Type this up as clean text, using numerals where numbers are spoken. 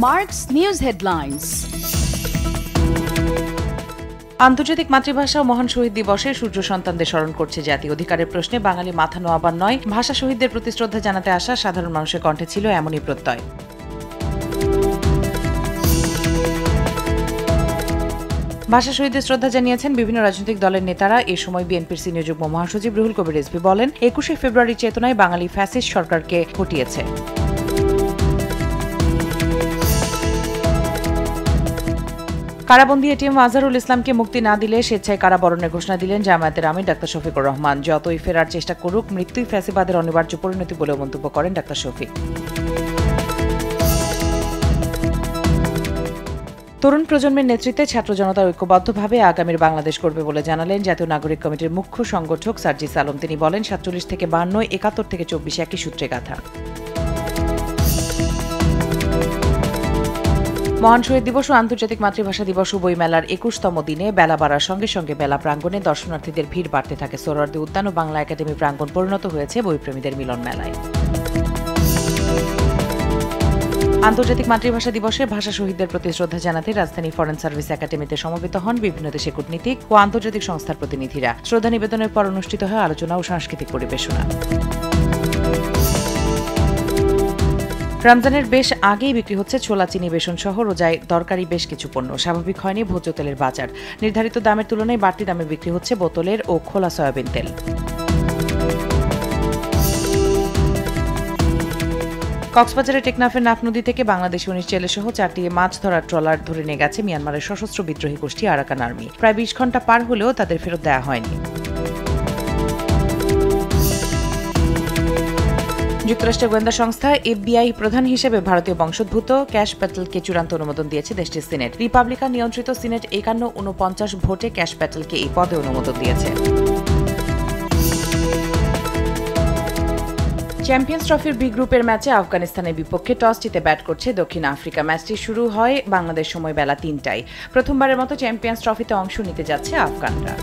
Mark's News Headlines. আন্তর্জাতিক মাতৃভাষা ও মহান শহীদ দিবসে সূর্য সন্তানদের স্মরণ করছে জাতি। অধিকারের প্রশ্নে বাঙালি মাথা নোয়াবার নয়, ভাষা শহীদদের প্রতি শ্রদ্ধা জানাতে আসা সাধারণ মানুষের কণ্ঠে ছিল এমনই প্রত্যয়। ভাষা শহীদদের শ্রদ্ধা জানিয়েছেন বিভিন্ন রাজনৈতিক দলের নেতারা। এ সময় বিএনপির সিনিয়র যুগ্ম মহাসচিব রুহুল কবির রিজভী বলেন, ২১শে ফেব্রুয়ারির চেতনায় বাঙালি ফ্যাসিস্ট সরকারকে হটিয়েছে। কারাবন্দী এটিএম আজহারুল ইসলামকে মুক্তি না দিলে স্বেচ্ছায় কারাবরণের ঘোষণা দিলেন জামায়াতের আমির ডাক্তার শফিকুর রহমান। যতই ফেরার চেষ্টা করুক, মৃত্যুই ফ্যাসিবাদের অনিবার্য পরিণতি বলেও মন্তব্য করেন ডাক্তার শফিক। তরুণ প্রজন্মের নেতৃত্বে ছাত্র জনতা ঐক্যবদ্ধভাবে আগামীর বাংলাদেশ করবে বলে জানালেন জাতীয় নাগরিক কমিটির মুখ্য সংগঠক সার্জিস আলম। তিনি বলেন, ৪৭ থেকে ৫২, ৭১ থেকে ২৪ একই সূত্রে গাঁথা। মহান শহীদ দিবস ও আন্তর্জাতিক মাতৃভাষা দিবস বই মেলার ২১তম দিনে বেলা বাড়ার সঙ্গে সঙ্গে মেলা প্রাঙ্গণে দর্শনার্থীদের ভিড় বাড়তে থাকে। সোহরাওয়ার্দী উদ্যান ও বাংলা একাডেমি প্রাঙ্গণ পরিণত হয়েছে বইপ্রেমীদের মিলন মেলায়। আন্তর্জাতিক মাতৃভাষা দিবসে ভাষা শহীদদের প্রতি শ্রদ্ধা জানাতে রাজধানী ফরেন সার্ভিস একাডেমিতে সমবেত হন বিভিন্ন দেশের কূটনীতিক ও আন্তর্জাতিক সংস্থার প্রতিনিধিরা। শ্রদ্ধা নিবেদনের পর অনুষ্ঠিত হয় আলোচনা ও সাংস্কৃতিক পরিবেশনা। রমজানের বেশ আগেই বিক্রি হচ্ছে ছোলা, চিনি, বেসন সহ রোজায় দরকারি বেশ কিছু পণ্য। স্বাভাবিক হয়নি ভোজ্য তেলের বাজার। নির্ধারিত দামের তুলনায় বাড়তি দামে বিক্রি হচ্ছে বোতলের ও খোলা সয়াবিন তেল। কক্সবাজারের টেকনাফের নাফ নদী থেকে বাংলাদেশি ১৯ জেলেসহ ৪টি মাছ ধরার ট্রলার ধরে নিয়ে গেছে মিয়ানমারের সশস্ত্র বিদ্রোহী গোষ্ঠী আরাকান আর্মি। প্রায় ২০ ঘণ্টা পার হলেও তাদের ফেরত দেওয়া হয়নি। যুক্তরাষ্ট্রের গোয়েন্দা সংস্থা FBI প্রধান হিসেবে ভারতীয় বংশোদ্ভূত ক্যাশ প্যাটেলকে চূড়ান্ত অনুমোদন দিয়েছে দেশটির সিনেট। রিপাবলিকান নিয়ন্ত্রিত সিনেট ৫১-৪৯ ভোটে ক্যাশ প্যাটেলকে এই পদে অনুমোদন দিয়েছে। চ্যাম্পিয়ন্স ট্রফির বি গ্রুপের ম্যাচে আফগানিস্তানের বিপক্ষে টস জিতে ব্যাট করছে দক্ষিণ আফ্রিকা। ম্যাচটি শুরু হয় বাংলাদেশ সময় বেলা ৩টায়। প্রথমবারের মতো চ্যাম্পিয়ন্স ট্রফিতে অংশ নিতে যাচ্ছে আফগানরা।